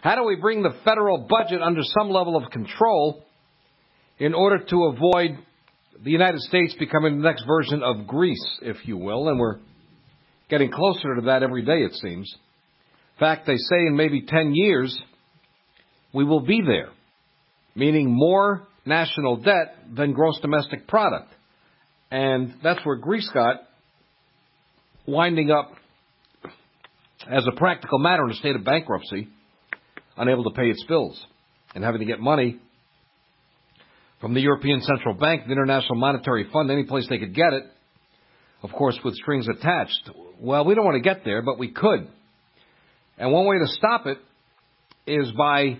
How do we bring the federal budget under some level of control in order to avoid the United States becoming the next version of Greece, if you will? And we're getting closer to that every day, it seems. In fact, they say in maybe 10 years, we will be there, meaning more national debt than gross domestic product. And that's where Greece got, winding up as a practical matter in a state of bankruptcy, unable to pay its bills, and having to get money from the European Central Bank, the International Monetary Fund, any place they could get it, of course, with strings attached. Well, we don't want to get there, but we could. And one way to stop it is by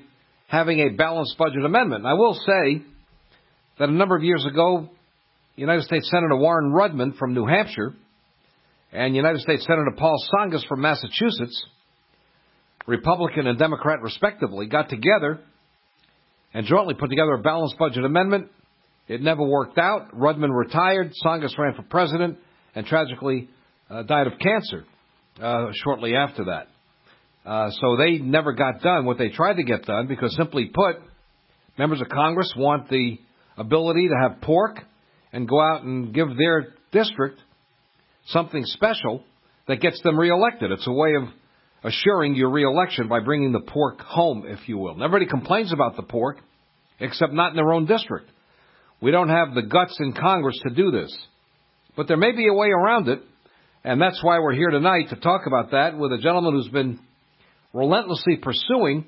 having a balanced budget amendment. And I will say that a number of years ago, United States Senator Warren Rudman from New Hampshire and United States Senator Paul Tsongas from Massachusetts, Republican and Democrat respectively, got together and jointly put together a balanced budget amendment. It never worked out. Rudman retired. Tsongas ran for president and tragically died of cancer shortly after that. So they never got done what they tried to get done because, simply put, members of Congress want the ability to have pork and go out and give their district something special that gets them reelected. It's a way of assuring your reelection by bringing the pork home, if you will. And everybody complains about the pork, except not in their own district. We don't have the guts in Congress to do this. But there may be a way around it, and that's why we're here tonight to talk about that with a gentleman who's been relentlessly pursuing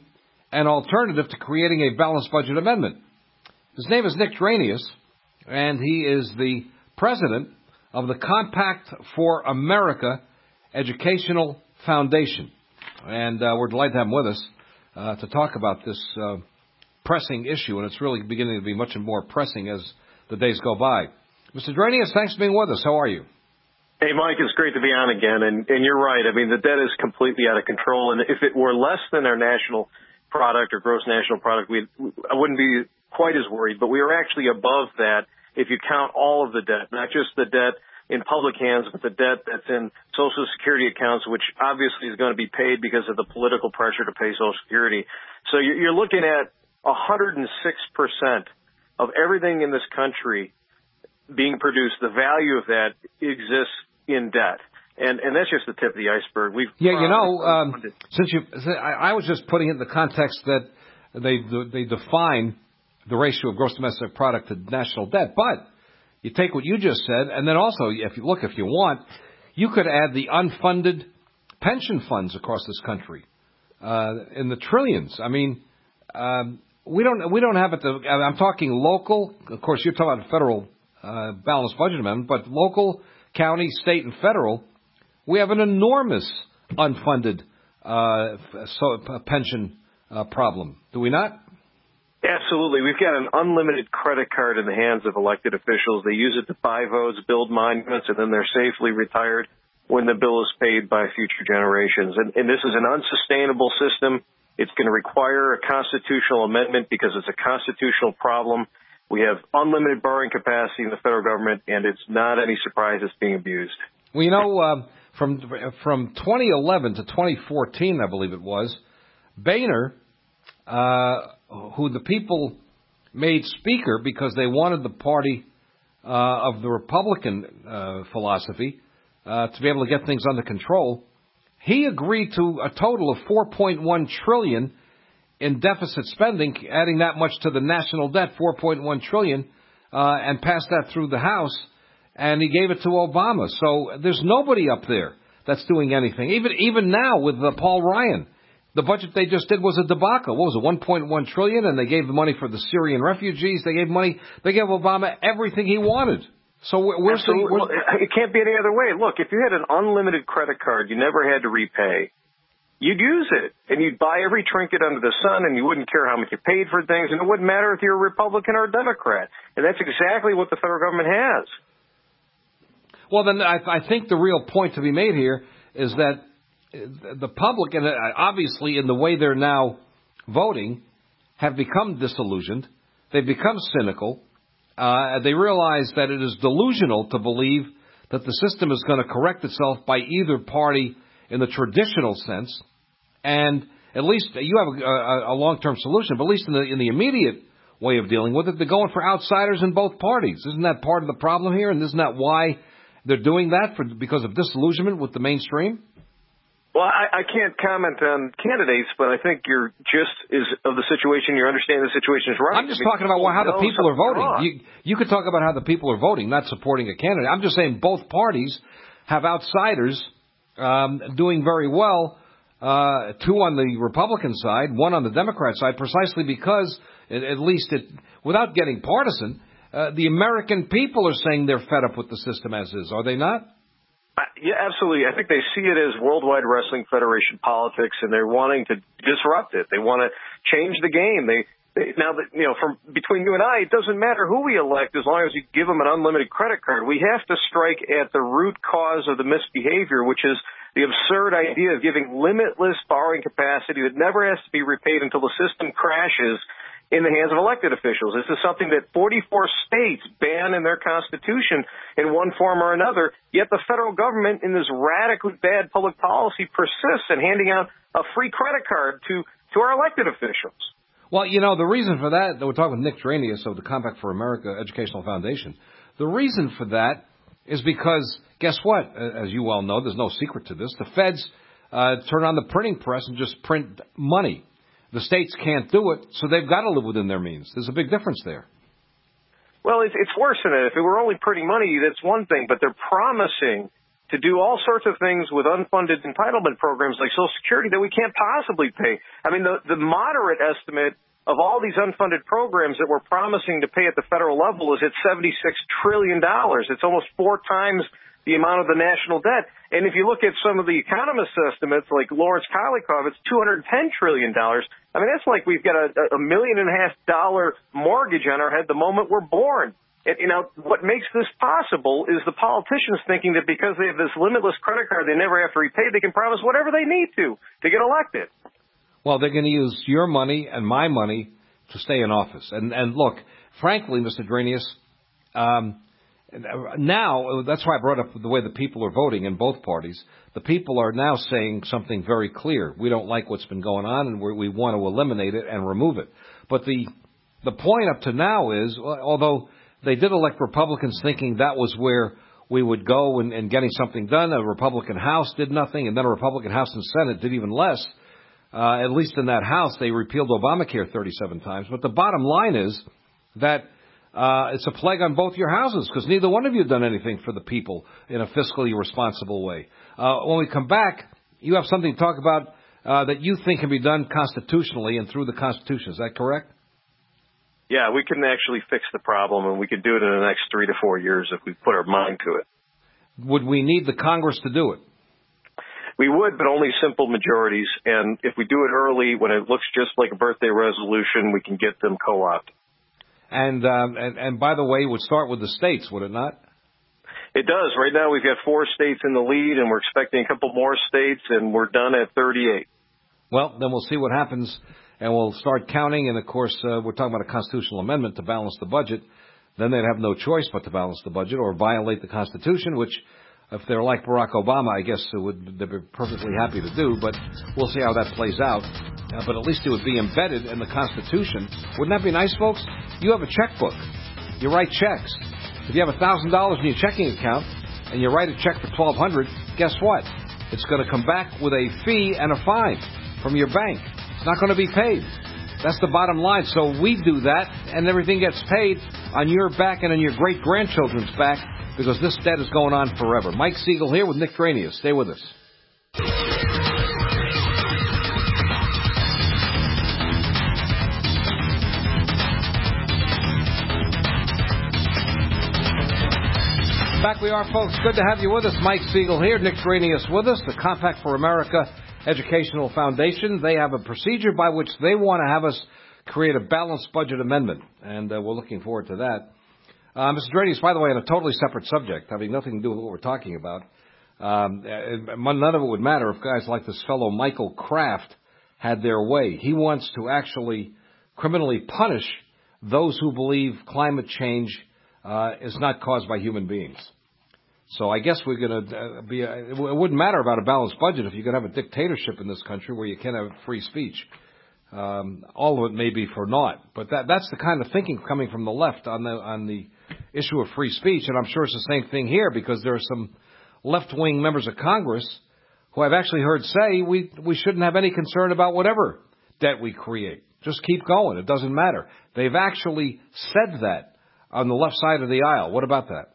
an alternative to creating a balanced budget amendment. His name is Nick Dranias, and he is the president of the Compact for America Educational Foundation. And we're delighted to have him with us to talk about this pressing issue, and it's really beginning to be much more pressing as the days go by. Mr. Dranias, thanks for being with us. How are you? Hey, Mike, it's great to be on again. And you're right. I mean, the debt is completely out of control. And if it were less than our national product or gross national product, I wouldn't be quite as worried. But we are actually above that if you count all of the debt, not just the debt in public hands, but the debt that's in Social Security accounts, which obviously is going to be paid because of the political pressure to pay Social Security. So you're looking at 106% of everything in this country being produced. The value of that exists in debt. And that's just the tip of the iceberg. I was just putting it in the context that they define the ratio of gross domestic product to national debt. But you take what you just said, and then also, if you want, you could add the unfunded pension funds across this country in the trillions. I mean, we don't have it. I'm talking local. Of course, you're talking about federal balanced budget amendment, but local, county, state, and federal, we have an enormous unfunded pension problem. Do we not? Absolutely. We've got an unlimited credit card in the hands of elected officials. They use it to buy votes, build monuments, and then they're safely retired when the bill is paid by future generations. And this is an unsustainable system. It's going to require a constitutional amendment because it's a constitutional problem. We have unlimited borrowing capacity in the federal government, and it's not any surprise it's being abused. Well, from 2011 to 2014, I believe it was, Boehner, who the people made speaker because they wanted the party of the Republican philosophy to be able to get things under control, he agreed to a total of $4.1 trillion in deficit spending, adding that much to the national debt, $4.1 trillion, and passed that through the House, and he gave it to Obama. So there's nobody up there that's doing anything. Even now with Paul Ryan, the budget they just did was a debacle. What was it, $1.1 trillion, and they gave the money for the Syrian refugees. They gave Obama everything he wanted. So it can't be any other way. Look, if you had an unlimited credit card, you never had to repay. You'd use it, and you'd buy every trinket under the sun, and you wouldn't care how much you paid for things, and it wouldn't matter if you're a Republican or a Democrat. And that's exactly what the federal government has. Well, then I think the real point to be made here is that the public, and obviously in the way they're now voting, have become disillusioned. They've become cynical. They realize that it is delusional to believe that the system is going to correct itself by either party in the traditional sense, and at least you have a long-term solution, but at least in the immediate way of dealing with it, they're going for outsiders in both parties. Isn't that part of the problem here? And isn't that why they're doing that, because of disillusionment with the mainstream? Well, I can't comment on candidates, but I think your gist is of the situation. You understand the situation is right. I'm just talking about how the people are voting. You could talk about how the people are voting, not supporting a candidate. I'm just saying both parties have outsiders doing very well, two on the Republican side, one on the Democrat side, precisely because, at least without getting partisan, the American people are saying they're fed up with the system as is. Are they not? Yeah, absolutely. I think they see it as Worldwide Wrestling Federation politics, and they're wanting to disrupt it. They want to change the game. Now that, from between you and I, it doesn't matter who we elect as long as you give them an unlimited credit card. We have to strike at the root cause of the misbehavior, which is the absurd idea of giving limitless borrowing capacity that never has to be repaid until the system crashes in the hands of elected officials. This is something that 44 states ban in their constitution in one form or another, yet the federal government in this radically bad public policy persists in handing out a free credit card to our elected officials. Well, the reason for that we're talking with Nick Dranias of the Compact for America Educational Foundation, the reason for that is because, guess what? As you well know, there's no secret to this. The feds turn on the printing press and just print money. The states can't do it, so they've got to live within their means. There's a big difference there. Well, it's worse than that. If it were only printing money, that's one thing, but they're promising to do all sorts of things with unfunded entitlement programs like Social Security that we can't possibly pay. I mean, the moderate estimate of all these unfunded programs that we're promising to pay at the federal level is at $76 trillion. It's almost 4 times the amount of the national debt. And if you look at some of the economist estimates, like Lawrence Kolikov, it's $210 trillion. I mean, that's like we've got a $1.5 million mortgage on our head the moment we're born. And, what makes this possible is the politicians thinking that because they have this limitless credit card they never have to repay, they can promise whatever they need to get elected. Well, they're going to use your money and my money to stay in office. And look, frankly, Mr. Dranias, now, that's why I brought up the way the people are voting in both parties. The people are now saying something very clear. We don't like what's been going on, and we want to eliminate it and remove it. But the point up to now is, although they did elect Republicans thinking that was where we would go in getting something done, a Republican House did nothing, and then a Republican House and Senate did even less. At least in that House, they repealed Obamacare 37 times. But the bottom line is that it's a plague on both your houses because neither one of you have done anything for the people in a fiscally responsible way. When we come back, you have something to talk about that you think can be done constitutionally and through the Constitution. Is that correct? Yeah, we can actually fix the problem, and we could do it in the next 3 to 4 years if we put our mind to it. Would we need the Congress to do it? We would, but only simple majorities. And if we do it early, when it looks just like a birthday resolution, we can get them co-opted. And by the way, it would start with the states, would it not? It does. Right now we've got 4 states in the lead, and we're expecting a couple more states, and we're done at 38. Well, then we'll see what happens, and we'll start counting. And, of course, we're talking about a constitutional amendment to balance the budget. Then they'd have no choice but to balance the budget or violate the Constitution, which, if they're like Barack Obama, I guess they'd be perfectly happy to do. But we'll see how that plays out. But at least it would be embedded in the Constitution. Wouldn't that be nice, folks? You have a checkbook. You write checks. If you have $1,000 in your checking account and you write a check for $1,200, guess what? It's going to come back with a fee and a fine from your bank. It's not going to be paid. That's the bottom line. So we do that, and everything gets paid on your back and on your great-grandchildren's back because this debt is going on forever. Mike Siegel here with Nick Dranias. Stay with us. Back we are, folks. Good to have you with us. Mike Siegel here, Nick Dranias with us, the Compact for America Educational Foundation. They have a procedure by which they want to have us create a balanced budget amendment, and we're looking forward to that. Mr. Dranias, by the way, on a totally separate subject, having nothing to do with what we're talking about, none of it would matter if guys like this fellow Michael Kraft had their way. He wants to actually criminally punish those who believe climate change is not caused by human beings. So I guess we're going to it wouldn't matter about a balanced budget if you could have a dictatorship in this country where you can't have free speech. All of it may be for naught, but that's the kind of thinking coming from the left on the issue of free speech, and I'm sure it's the same thing here because there are some left-wing members of Congress who I've actually heard say we shouldn't have any concern about whatever debt we create. Just keep going. It doesn't matter. They've actually said that on the left side of the aisle. What about that?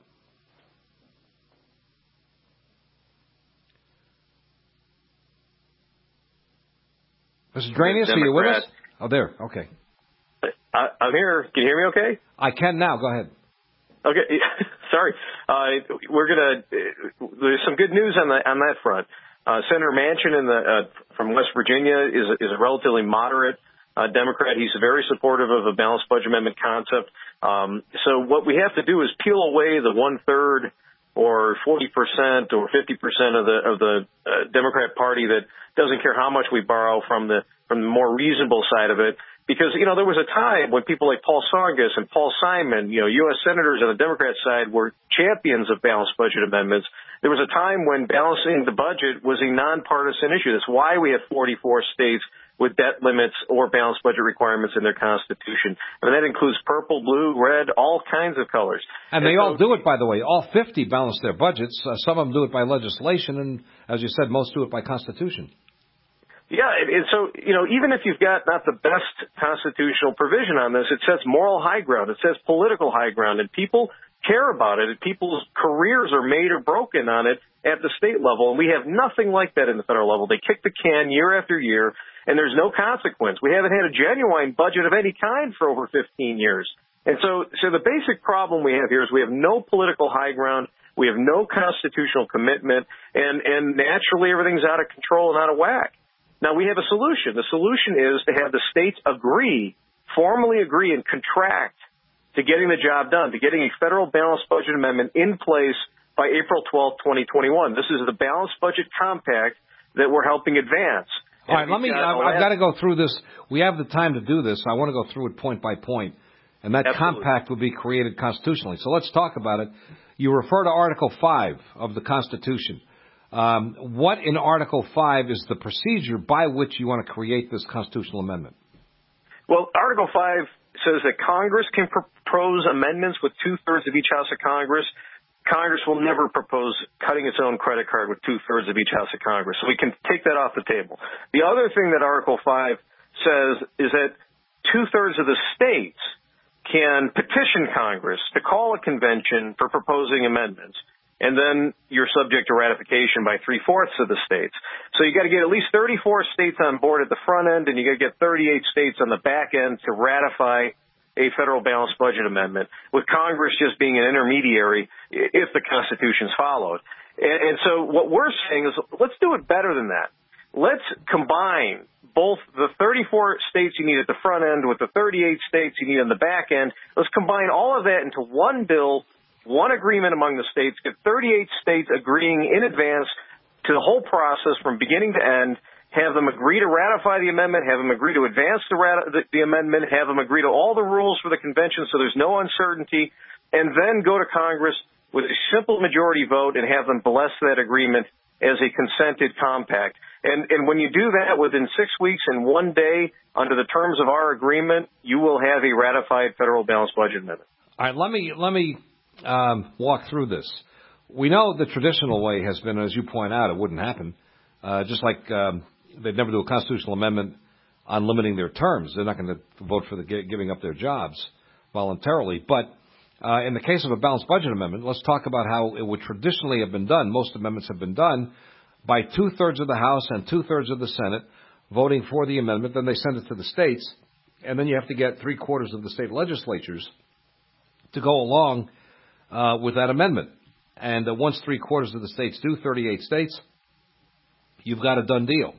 Mr. Dranias, are you with us? Oh, there. Okay. I'm here. Can you hear me okay? I can now. Go ahead. Okay. Sorry. There's some good news on that front. Senator Manchin from West Virginia is a relatively moderate Democrat. He's very supportive of a balanced budget amendment concept. So what we have to do is peel away the 1/3 or 40% or 50% of the Democrat Party that doesn't care how much we borrow from the more reasonable side of it. Because, there was a time when people like Paul Tsongas and Paul Simon, U.S. senators on the Democrat side were champions of balanced budget amendments. There was a time when balancing the budget was a nonpartisan issue. That's why we have 44 states with debt limits or balanced budget requirements in their constitution. And that includes purple, blue, red, all kinds of colors. And they all do it, by the way. All 50 balance their budgets. Some of them do it by legislation, and as you said, most do it by constitution. Yeah, and so, even if you've got not the best constitutional provision on this, it sets moral high ground. It says political high ground, and people care about it. People's careers are made or broken on it at the state level, and we have nothing like that in the federal level. They kick the can year after year, and there's no consequence. We haven't had a genuine budget of any kind for over 15 years. And so the basic problem we have here is we have no political high ground. We have no constitutional commitment, and naturally everything's out of control and out of whack. Now, we have a solution. The solution is to have the states formally agree and contract to getting the job done, to getting a federal balanced budget amendment in place by April 12, 2021. This is the Balanced Budget Compact that we're helping advance. All right, I've got to go through this. We have the time to do this. I want to go through it point by point. And that Absolutely. compact would be created constitutionally. So let's talk about it. You refer to Article 5 of the Constitution. What in Article 5 is the procedure by which you want to create this constitutional amendment? Well, Article 5 says that Congress can propose amendments with 2/3 of each House of Congress. Congress will never propose cutting its own credit card with 2/3 of each House of Congress. So we can take that off the table. The other thing that Article 5 says is that 2/3 of the states can petition Congress to call a convention for proposing amendments. And then you're subject to ratification by 3/4 of the states. So you got to get at least 34 states on board at the front end, and you got to get 38 states on the back end to ratify a federal balanced budget amendment, with Congress just being an intermediary if the Constitution's followed. And so what we're saying is let's do it better than that. Let's combine both the 34 states you need at the front end with the 38 states you need on the back end. Let's combine all of that into one bill, one agreement among the states, get 38 states agreeing in advance to the whole process from beginning to end, have them agree to ratify the amendment, have them agree to advance the amendment, have them agree to all the rules for the convention so there's no uncertainty, and then go to Congress with a simple majority vote and have them bless that agreement as a consented compact. And when you do that within 6 weeks and 1 day under the terms of our agreement, you will have a ratified federal balanced budget amendment. All right, let me walk through this. We know the traditional way has been, as you point out, it wouldn't happen. Just like they'd never do a constitutional amendment on limiting their terms. They're not going to vote for giving up their jobs voluntarily. But in the case of a balanced budget amendment, let's talk about how it would traditionally have been done. Most amendments have been done by 2/3 of the House and 2/3 of the Senate voting for the amendment. Then they send it to the states, and then you have to get 3/4 of the state legislatures to go along with that amendment. And once 3/4 of the states do, 38 states, you've got a done deal.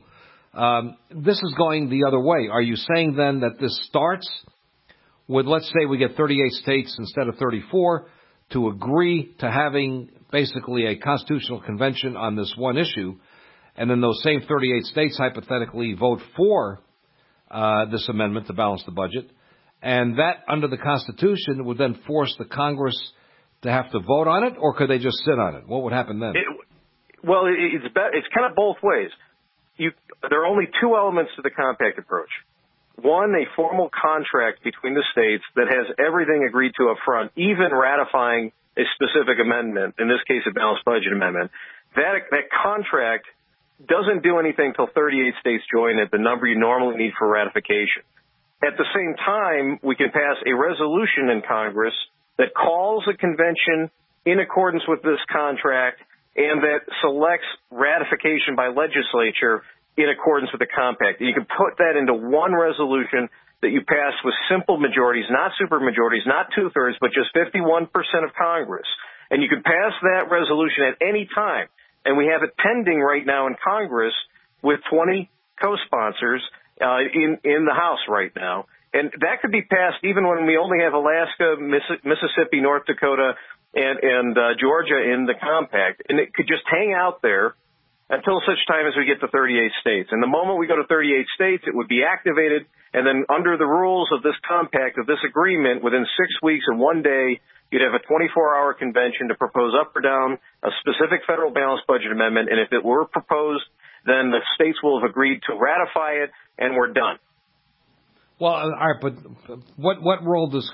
This is going the other way. Are you saying then that this starts with, let's say we get 38 states instead of 34 to agree to having basically a constitutional convention on this one issue, and then those same 38 states hypothetically vote for this amendment to balance the budget, and that under the Constitution would then force the Congress to have to vote on it, or could they just sit on it? What would happen then? It's kind of both ways. There are only two elements to the compact approach. One, a formal contract between the states that has everything agreed to up front, even ratifying a specific amendment, in this case a balanced budget amendment. That contract doesn't do anything until 38 states join it, the number you normally need for ratification. At the same time, we can pass a resolution in Congress that calls a convention in accordance with this contract and that selects ratification by legislature in accordance with the compact. You can put that into one resolution that you pass with simple majorities, not supermajorities, not two-thirds, but just 51% of Congress. And you can pass that resolution at any time. And we have it pending right now in Congress with 20 co-sponsors in the House right now. And that could be passed even when we only have Alaska, Mississippi, North Dakota, and Georgia in the compact. And it could just hang out there until such time as we get to 38 states. And the moment we go to 38 states, it would be activated, and then under the rules of this compact, of this agreement, within 6 weeks and 1 day, you'd have a 24-hour convention to propose up or down a specific federal balanced budget amendment, and if it were proposed, then the states will have agreed to ratify it, and we're done. Well, all right, but what role does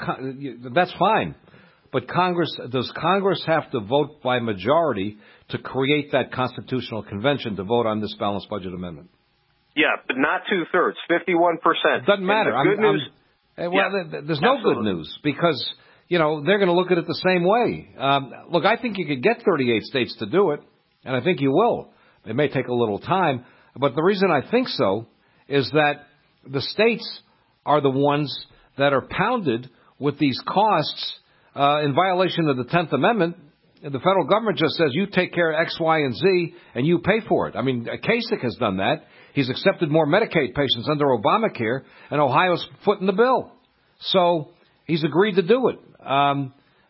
that's fine. But does Congress have to vote by majority to create that constitutional convention to vote on this balanced budget amendment? Yeah, but not two-thirds, 51%. It doesn't matter. There's no good news because, they're going to look at it the same way. Look, I think you could get 38 states to do it, and I think you will. It may take a little time, but the reason I think so is that the states are the ones that are pounded with these costs in violation of the 10th Amendment. The federal government just says, you take care of X, Y, and Z, and you pay for it. I mean, Kasich has done that. He's accepted more Medicaid patients under Obamacare, and Ohio's footing the bill. So he's agreed to do it.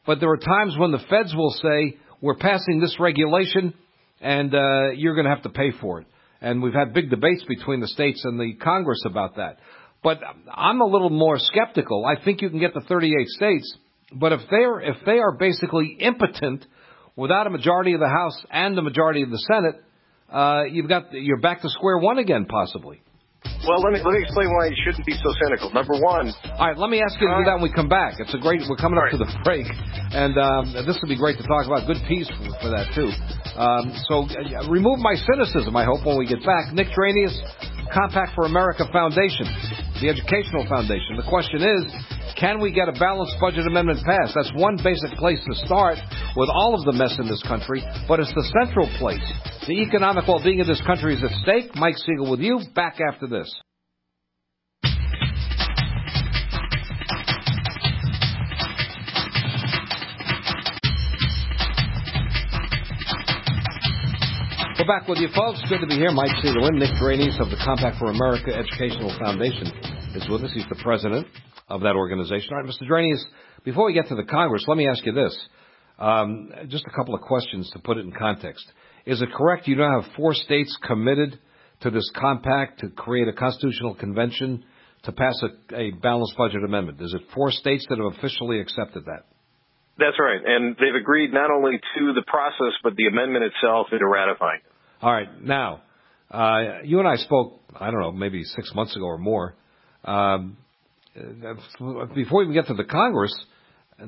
But there are times when the feds will say, we're passing this regulation, and you're going to have to pay for it. And we've had big debates between the states and the Congress about that. But I'm a little more skeptical. I think you can get to 38 states. But if they are basically impotent without a majority of the House and the majority of the Senate, you're back to square one again, possibly. Well, let me explain why you shouldn't be so cynical. Number one. All right, let me ask you to do that when we come back. We're coming up to the break, and this would be great to talk about. Good piece for that, too. So remove my cynicism, I hope, when we get back. Nick Dranias, Compact for America Foundation, the Educational Foundation. The question is, can we get a balanced budget amendment passed? That's one basic place to start with all of the mess in this country, but it's the central place. The economic well-being of this country is at stake. Mike Siegel with you. Back after this. We're back with you, folks. Good to be here. Mike Siegel and Nick Dranias of the Compact for America Educational Foundation is with us. He's the president of that organization. All right, Mr. Dranias, before we get to the Congress, let me ask you this. Just a couple of questions to put it in context. Is it correct you now have 4 states committed to this compact to create a constitutional convention to pass a balanced budget amendment? Is it 4 states that have officially accepted that? That's right. And they've agreed not only to the process, but the amendment itself and to ratifying it. All right. Now, you and I spoke, I don't know, maybe 6 months ago or more. Before we even get to the Congress,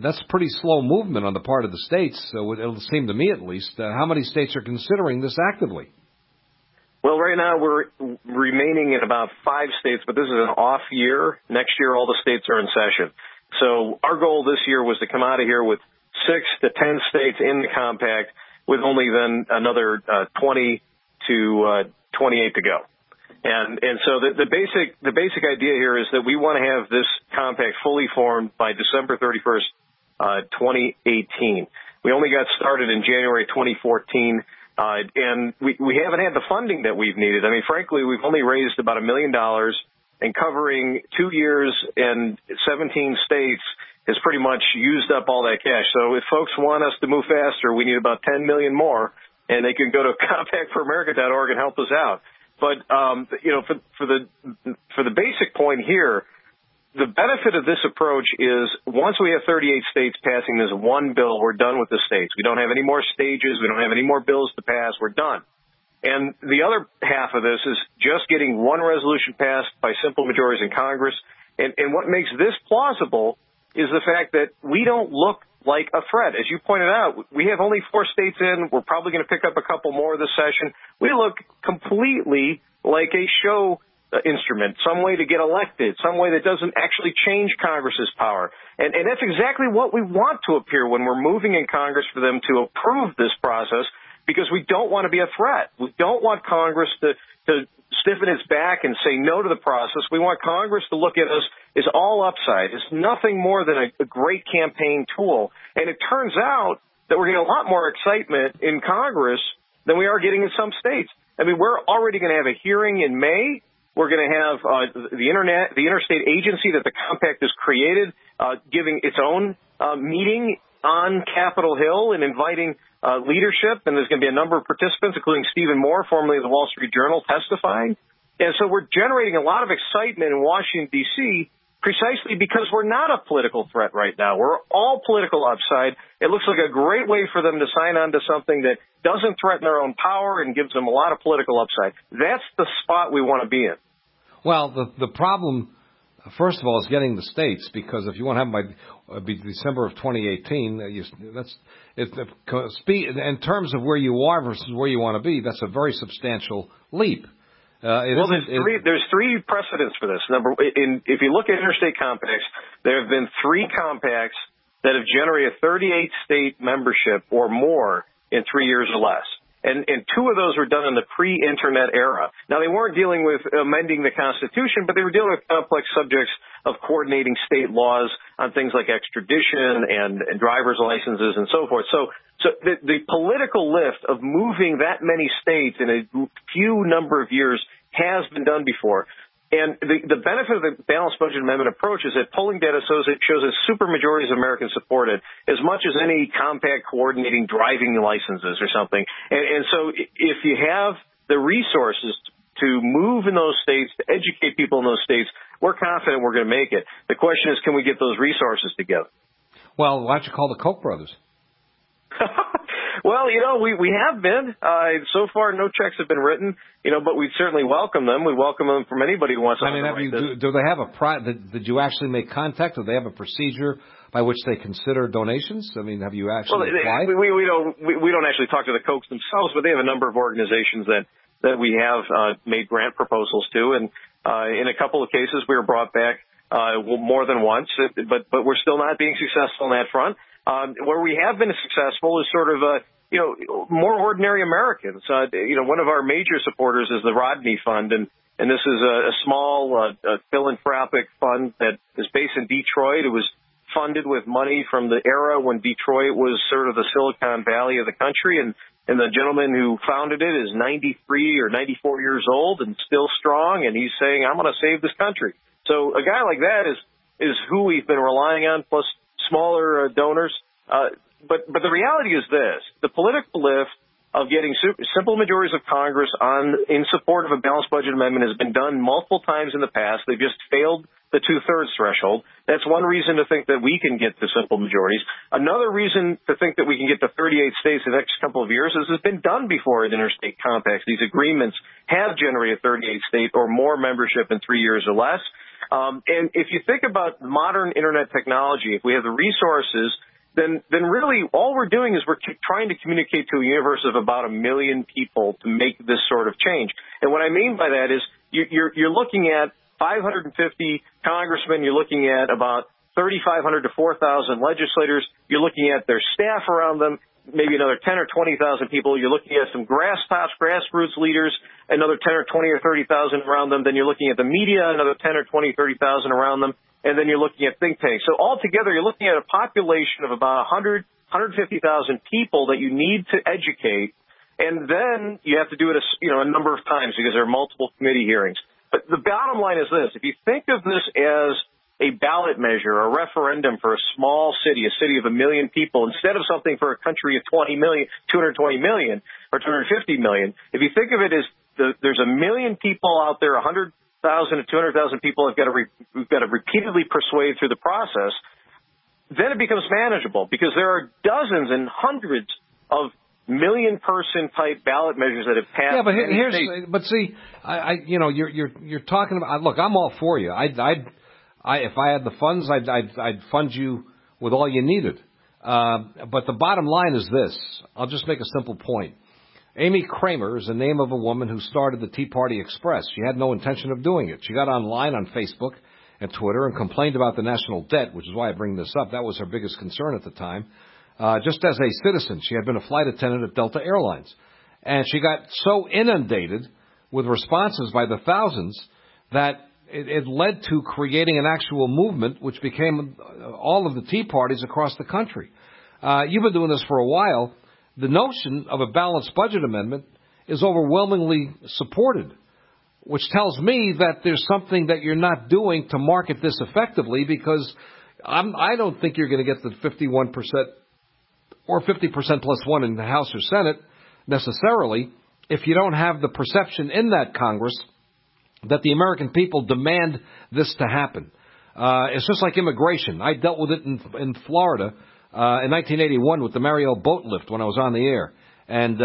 that's pretty slow movement on the part of the states. So it'll seem to me, at least. How many states are considering this actively? Well, right now we're remaining in about 5 states, but this is an off year. Next year, all the states are in session. So our goal this year was to come out of here with 6 to 10 states in the compact, with only then another 20 to 28 to go. And so the basic idea here is that we want to have this compact fully formed by December 31st, 2018. We only got started in January 2014, and we haven't had the funding that we've needed. I mean, frankly, we've only raised about $1 million, and covering 2 years and 17 states has pretty much used up all that cash. So if folks want us to move faster, we need about $10 million more, and they can go to compactforamerica.org and help us out. But for the basic point here, the benefit of this approach is once we have 38 states passing this one bill, we're done with the states. We don't have any more stages. We don't have any more bills to pass. We're done. And the other half of this is just getting one resolution passed by simple majorities in Congress. And what makes this plausible is the fact that we don't look like a threat. As you pointed out, we have only 4 states in. We're probably going to pick up a couple more this session. We look completely like a show instrument, some way to get elected, some way that doesn't actually change Congress's power. And that's exactly what we want to appear when we're moving in Congress for them to approve this process, because we don't want to be a threat. We don't want Congress to stiffen its back and say no to the process. We want Congress to look at us as all upside. It's nothing more than a great campaign tool. And it turns out that we're getting a lot more excitement in Congress than we are getting in some states. I mean, we're already going to have a hearing in May. We're going to have the interstate agency that the compact has created giving its own meeting on Capitol Hill and inviting leadership. And there's going to be a number of participants, including Stephen Moore, formerly of the Wall Street Journal, testifying. And so we're generating a lot of excitement in Washington, D.C., precisely because we're not a political threat right now. We're all political upside. It looks like a great way for them to sign on to something that doesn't threaten their own power and gives them a lot of political upside. That's the spot we want to be in. Well, the problem, first of all, is getting the states, because if you want to have them by December of 2018, in terms of where you are versus where you want to be, that's a very substantial leap. There's 3 precedents for this. If you look at interstate compacts, there have been 3 compacts that have generated 38-state membership or more in 3 years or less. And 2 of those were done in the pre-internet era. Now, they weren't dealing with amending the Constitution, but they were dealing with complex subjects of coordinating state laws on things like extradition and driver's licenses and so forth. So the political lift of moving that many states in a few number of years has been done before. And the benefit of the balanced budget amendment approach is that polling data shows that supermajorities of Americans support it as much as any compact coordinating driving licenses or something. And so if you have the resources to move in those states, to educate people in those states, we're confident we're going to make it. The question is, can we get those resources together? Well, why don't you call the Koch brothers? Well, we have been. So far, no checks have been written, but we certainly welcome them. We welcome them from anybody who wants to. Do they have did you actually make contact? Do they have a procedure by which they consider donations? I mean, have you actually applied? We don't actually talk to the Kochs themselves, but they have a number of organizations that we have made grant proposals to, and in a couple of cases we were brought back more than once, but we're still not being successful on that front. Where we have been successful is sort of more ordinary Americans. One of our major supporters is the Rodney Fund, and this is a small philanthropic fund that is based in Detroit. It was funded with money from the era when Detroit was sort of the Silicon Valley of the country, and the gentleman who founded it is 93 or 94 years old and still strong, and he's saying, I'm going to save this country. So a guy like that is who we've been relying on, plus smaller donors. But the reality is this: the political lift of getting simple majorities of Congress in support of a balanced budget amendment has been done multiple times in the past. They've just failed the 2/3 threshold. That's one reason to think that we can get to simple majorities. Another reason to think that we can get to 38 states in the next couple of years is it's been done before in interstate compacts. These agreements have generated 38-state or more membership in 3 years or less. And if you think about modern Internet technology, if we have the resources, then really all we're doing is we're trying to communicate to a universe of about 1 million people to make this sort of change. And what I mean by that is you're looking at 550 congressmen, you're looking at about 3,500 to 4,000 legislators, you're looking at their staff around them, maybe another 10 or 20,000 people. You're looking at some grassroots leaders, another 10 or 20 or 30,000 around them. Then you're looking at the media, another 10 or 20, 30,000 around them. And then you're looking at think tanks. So altogether, you're looking at a population of about 150,000 people that you need to educate. And then you have to do it a number of times because there are multiple committee hearings. But the bottom line is this: if you think of this as a ballot measure, a referendum for a small city, a city of 1 million people, instead of something for a country of 220 million or 250 million, if you think of it as there's 1 million people out there, 150,000 to 200,000 people we've got to repeatedly persuade through the process, then it becomes manageable because there are dozens and hundreds of million-person type ballot measures that have passed. Yeah, but see, you're talking about. Look, I'm all for you. If I had the funds, I'd fund you with all you needed. But the bottom line is this. I'll just make a simple point. Amy Kramer is the name of a woman who started the Tea Party Express. She had no intention of doing it. She got online on Facebook and Twitter and complained about the national debt, which is why I bring this up. That was her biggest concern at the time. Just as a citizen, she had been a flight attendant at Delta Airlines. And she got so inundated with responses by the thousands that it led to creating an actual movement, which became all of the Tea Parties across the country. You've been doing this for a while. The notion of a balanced budget amendment is overwhelmingly supported, which tells me that there's something that you're not doing to market this effectively, because I don't think you're going to get the 51% or 50% plus one in the House or Senate necessarily if you don't have the perception in that Congress that the American people demand this to happen. It's just like immigration. I dealt with it in Florida in 1981 with the Mariel boat lift when I was on the air. And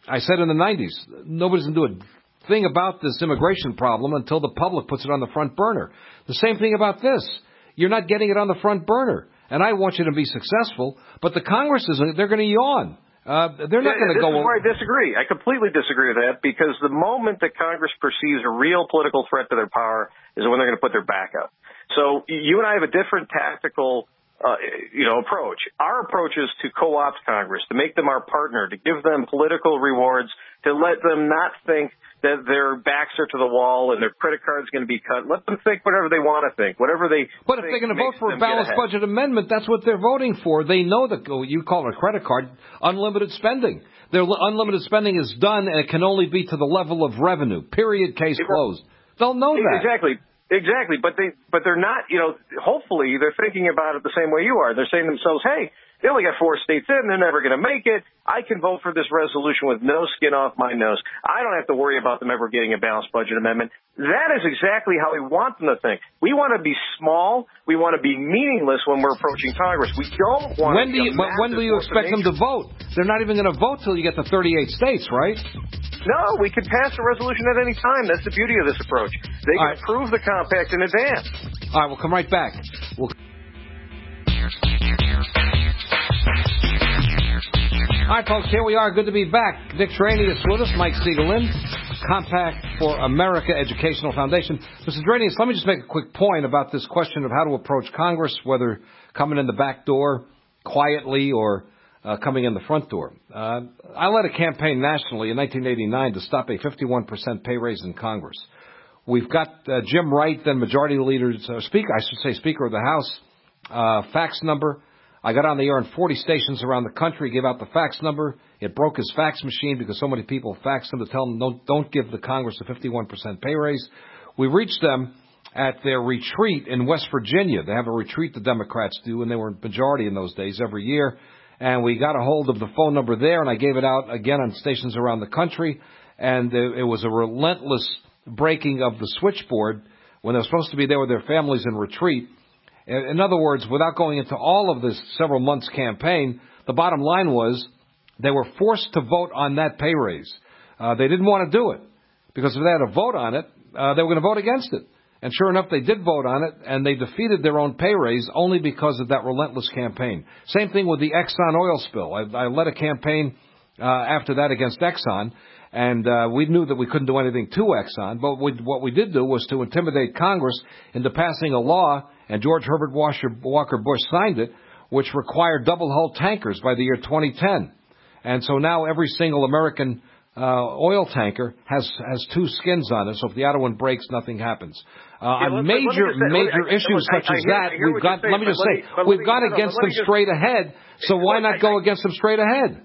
I said in the 90s, nobody's going to do a thing about this immigration problem until the public puts it on the front burner. The same thing about this. You're not getting it on the front burner. And I want you to be successful, but the Congress isn't. They're going to yawn. They're not going to go. This is where I disagree. I completely disagree with that, because the moment that Congress perceives a real political threat to their power is when they're going to put their back up. So you and I have a different tactical approach. Our approach is to co-opt Congress, to make them our partner, to give them political rewards, to let them not think that their backs are to the wall and their credit card's going to be cut. Let them think whatever they want to think, whatever they. But if they're going to vote for a balanced budget amendment, that's what they're voting for. They know that you call it a credit card, unlimited spending. Their unlimited spending is done, and it can only be to the level of revenue. Period. Case closed. They'll know that. Exactly, but they're not, hopefully they're thinking about it the same way you are. They're saying to themselves, hey, they only got 4 states in, they're never going to make it. I can vote for this resolution with no skin off my nose. I don't have to worry about them ever getting a balanced budget amendment. That is exactly how we want them to think. We want to be small. We want to be meaningless when we're approaching Congress. We don't want to be when do you expect them to vote? They're not even going to vote till you get to 38 states, right? No, we can pass a resolution at any time. That's the beauty of this approach. They can approve the compact in advance. All right, we'll come right back. All right, folks, here we are. Good to be back. Dick Dranias with us, Mike Siegel in. Compact for America Educational Foundation. Mr. Dranias, let me just make a quick point about this question of how to approach Congress, whether coming in the back door quietly or coming in the front door. I led a campaign nationally in 1989 to stop a 51% pay raise in Congress. We've got Jim Wright, then Majority Leader's Speaker of the House, fax number. I got on the air on 40 stations around the country, gave out the fax number. It broke his fax machine because so many people faxed him to tell him don't give the Congress a 51% pay raise. We reached them at their retreat in West Virginia. They have a retreat the Democrats do, and they were majority in those days every year. And we got a hold of the phone number there, and I gave it out again on stations around the country. And it was a relentless breaking of the switchboard when they were supposed to be there with their families in retreat. In other words, without going into all of this several months campaign, the bottom line was they were forced to vote on that pay raise. They didn't want to do it because if they had a vote on it, they were going to vote against it. And sure enough, they did vote on it, and they defeated their own pay raise only because of that relentless campaign. Same thing with the Exxon oil spill. I led a campaign after that against Exxon, and we knew that we couldn't do anything to Exxon, but what we did do was to intimidate Congress into passing a law, and George Herbert Walker Bush signed it, which required double-hull tankers by the year 2010. And so now every single American oil tanker has 2 skins on it, so if the other one breaks, nothing happens. On major issues such as that, we've got to get them straight ahead, so why not go against them straight ahead?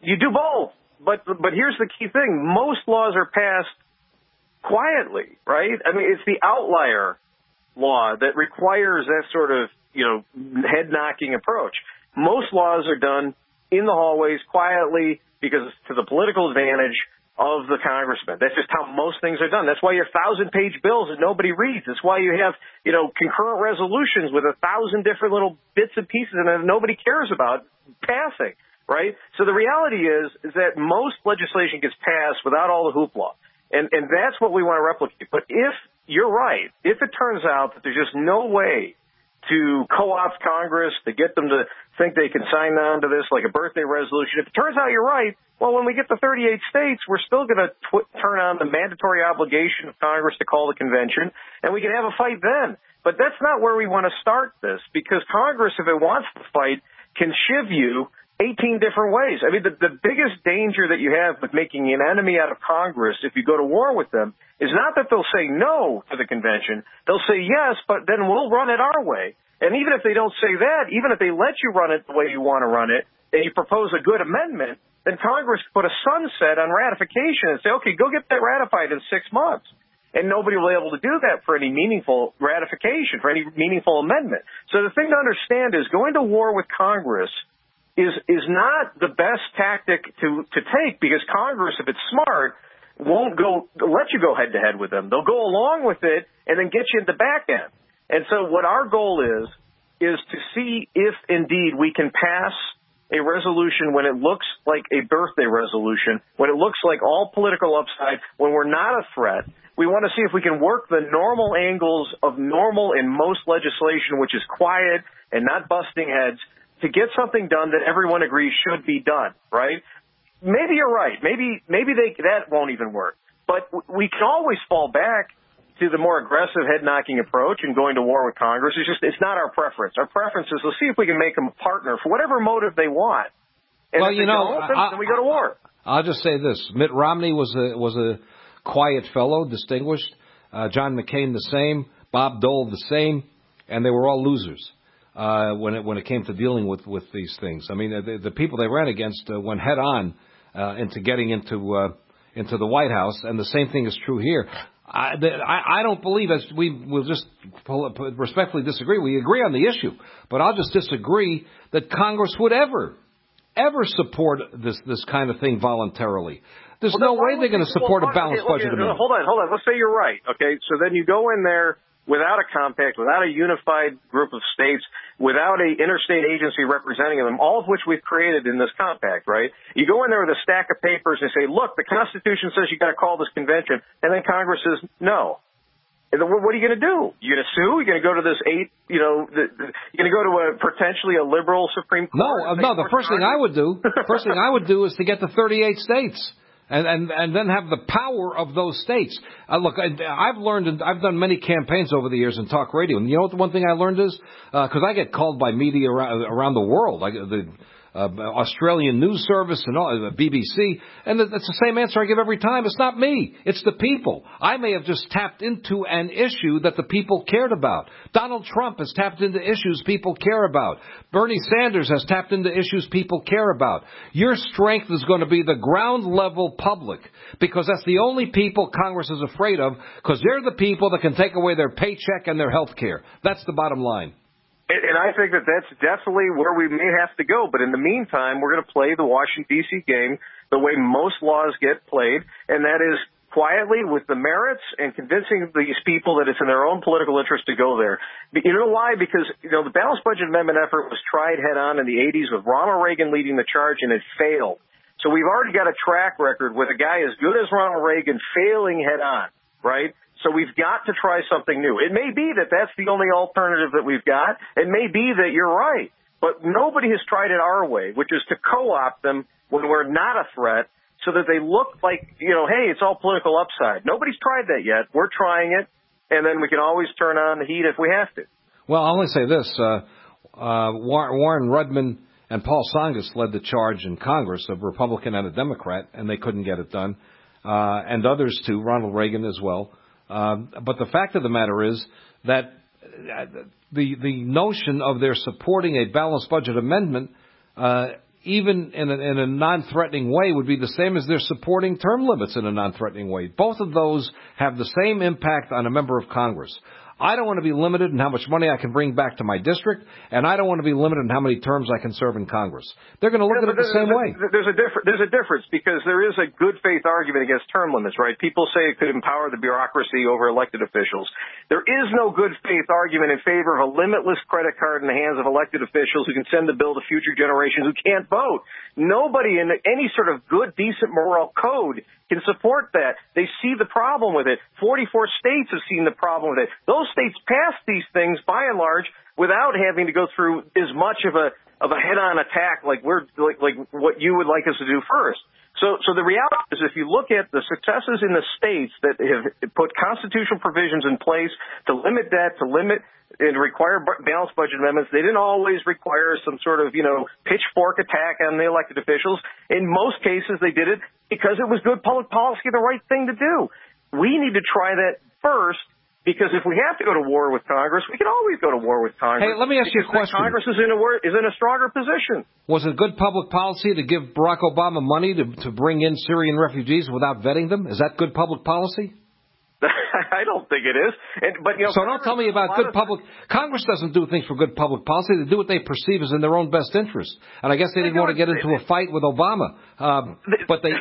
You do both, but here's the key thing. Most laws are passed quietly, right? I mean, it's the outlier law that requires that sort of, head-knocking approach. Most laws are done in the hallways quietly because it's to the political advantage of the congressman. That's just how most things are done. That's why you have 1,000-page bills that nobody reads. That's why you have, concurrent resolutions with 1,000 different little bits and pieces and that nobody cares about passing, right? So the reality is that most legislation gets passed without all the hoopla. And that's what we want to replicate. But if you're right, if it turns out that there's just no way to co-opt Congress, to get them to think they can sign on to this like a birthday resolution. If it turns out you're right, well, when we get to 38 states, we're still going to turn on the mandatory obligation of Congress to call the convention, and we can have a fight then. But that's not where we want to start this, because Congress, if it wants to fight, can shiv you 18 different ways. I mean, the biggest danger that you have with making an enemy out of Congress if you go to war with them is not that they'll say no to the convention. They'll say yes, but then we'll run it our way. And even if they don't say that, even if they let you run it the way you want to run it, and you propose a good amendment, then Congress put a sunset on ratification and say, okay, go get that ratified in 6 months. And nobody will be able to do that for any meaningful ratification, for any meaningful amendment. So the thing to understand is going to war with Congress is not the best tactic to take, because Congress, if it's smart, won't let you go head to head with them. They'll go along with it and then get you in the back end. And so what our goal is to see if indeed we can pass a resolution when it looks like a birthday resolution, when it looks like all political upside, when we're not a threat. We want to see if we can work the normal angles of normal in most legislation, which is quiet and not busting heads, to get something done that everyone agrees should be done, right? Maybe you're right. Maybe that won't even work. But we can always fall back to the more aggressive head-knocking approach and going to war with Congress. It's not our preference. Our preference is let's see if we can make them a partner for whatever motive they want. And well, if they don't, then we go to war. I'll just say this. Mitt Romney was a quiet fellow, distinguished. John McCain the same. Bob Dole the same. And they were all losers when it came to dealing with these things. I mean, the people they ran against went head-on into getting into the White House, and the same thing is true here. I don't believe, as we'll just respectfully disagree. We agree on the issue, but I'll just disagree that Congress would ever support this kind of thing voluntarily. There's no way they're going to support a balanced budget amendment. Hold on. Let's say you're right. Okay, so then you go in there without a compact, without a unified group of states, without an interstate agency representing them, all of which we've created in this compact, right? You go in there with a stack of papers and say, look, the Constitution says you got to call this convention, and then Congress says no. And then what are you going to do? You going to sue? You're going to go to this you're going to go to potentially a liberal Supreme Court? No. The first thing I would do is to get to 38 states. And then have the power of those states. Look, I've learned, and I've done many campaigns over the years in talk radio. And you know what the one thing I learned is? Because I get called by media around the world, like the Australian News Service and all, the BBC, and it's the same answer I give every time. It's not me. It's the people. I may have just tapped into an issue that the people cared about. Donald Trump has tapped into issues people care about. Bernie Sanders has tapped into issues people care about. Your strength is going to be the ground level public, because that's the only people Congress is afraid of, because they're the people that can take away their paycheck and their health care. That's the bottom line. And I think that that's definitely where we may have to go. But in the meantime, we're going to play the Washington, D.C. game the way most laws get played, and that is quietly with the merits and convincing these people that it's in their own political interest to go there. You know why? Because, the balanced budget amendment effort was tried head-on in the 80s with Ronald Reagan leading the charge, and it failed. So we've already got a track record with a guy as good as Ronald Reagan failing head-on, right? So we've got to try something new. It may be that that's the only alternative that we've got. It may be that you're right. But nobody has tried it our way, which is to co-opt them when we're not a threat so that they look like, hey, it's all political upside. Nobody's tried that yet. We're trying it, and then we can always turn on the heat if we have to. Well, I'll only say this. Warren Rudman and Paul Tsongas led the charge in Congress, a Republican and a Democrat, and they couldn't get it done. And others, too, Ronald Reagan as well. But the fact of the matter is that the notion of their supporting a balanced budget amendment, even in a non-threatening way, would be the same as they're supporting term limits in a non-threatening way. Both of those have the same impact on a member of Congress. I don't want to be limited in how much money I can bring back to my district, and I don't want to be limited in how many terms I can serve in Congress. They're going to look at it the same way. There's a difference because there is a good faith argument against term limits, right? People say it could empower the bureaucracy over elected officials. There is no good faith argument in favor of a limitless credit card in the hands of elected officials who can send the bill to future generations who can't vote. Nobody in any sort of good, decent moral code can support that. They see the problem with it. 44 states have seen the problem with it. Those states pass these things by and large without having to go through as much of a head-on attack like what you would like us to do first. So the reality is, if you look at the successes in the states that have put constitutional provisions in place to limit debt, to limit and require balanced budget amendments, they didn't always require some sort of, pitchfork attack on the elected officials. In most cases, they did it because it was good public policy, the right thing to do. We need to try that first, because if we have to go to war with Congress, we can always go to war with Congress. Hey, let me ask you a question. Congress is in a stronger position. Was it good public policy to give Barack Obama money to bring in Syrian refugees without vetting them? Is that good public policy? I don't think it is. So don't tell me about good public. Congress doesn't do things for good public policy. They do what they perceive as in their own best interest. And I guess they didn't want to get into a fight with Obama, but they.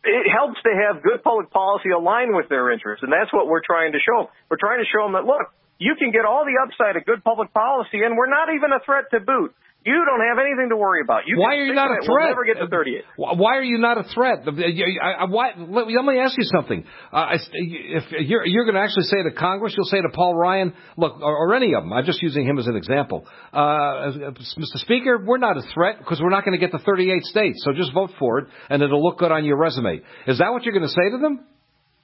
It helps to have good public policy align with their interests, and that's what we're trying to show. We're trying to show them that, look, you can get all the upside of good public policy, and we're not even a threat to boot. You don't have anything to worry about. Why are you not a threat? We'll never get to 38. Why are you not a threat? Let me ask you something. If you're going to actually say to Congress, you'll say to Paul Ryan, look, or any of them. I'm just using him as an example. Mr. Speaker, we're not a threat because we're not going to get to 38 states. So just vote for it, and it'll look good on your resume. Is that what you're going to say to them?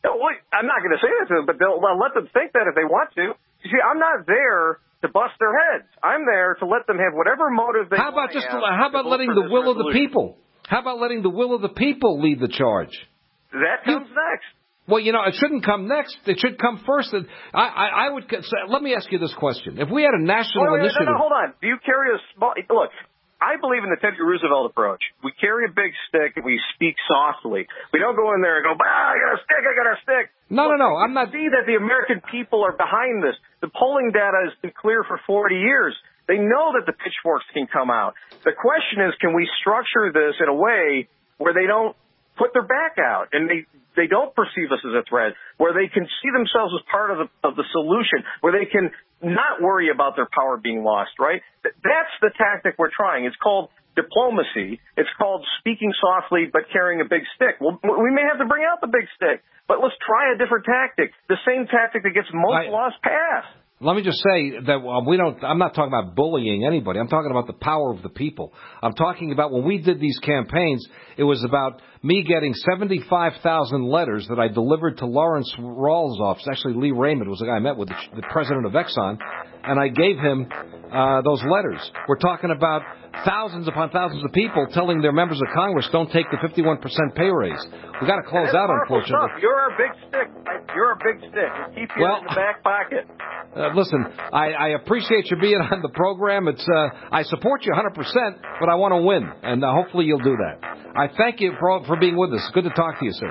No, I'm not going to say that to them, but I'll let them think that if they want to. You see, I'm not there to bust their heads. I'm there to let them have whatever motive they want. How about letting the will of the people? How about letting the will of the people lead the charge? That comes next. Well, it shouldn't come next. It should come first. I would. Let me ask you this question: if we had a national initiative, no, hold on. Do you carry a small? Look, I believe in the Teddy Roosevelt approach. We carry a big stick and we speak softly. We don't go in there and go, I got a stick. No. I'm not. See that the American people are behind this. The polling data has been clear for 40 years. They know that the pitchforks can come out. The question is, can we structure this in a way where they don't put their back out and they don't perceive us as a threat, where they can see themselves as part of the solution, where they can not worry about their power being lost, right? That's the tactic we're trying. It's called diplomacy. It's called speaking softly but carrying a big stick. Well, we may have to bring out the big stick, but let's try a different tactic, the same tactic that gets most laws passed. Let me just say that I'm not talking about bullying anybody. I'm talking about the power of the people. I'm talking about when we did these campaigns, it was about me getting 75,000 letters that I delivered to Lawrence Rawls' office. Actually, Lee Raymond was the guy I met with, the president of Exxon, and I gave him those letters. We're talking about thousands upon thousands of people telling their members of Congress don't take the 51% pay raise. We've got to close out, unfortunately. You're a big stick. You're a big stick. We'll keep you in the back pocket. Listen, I appreciate you being on the program. I support you 100%, but I want to win, and hopefully you'll do that. I thank you for being with us. Good to talk to you, sir.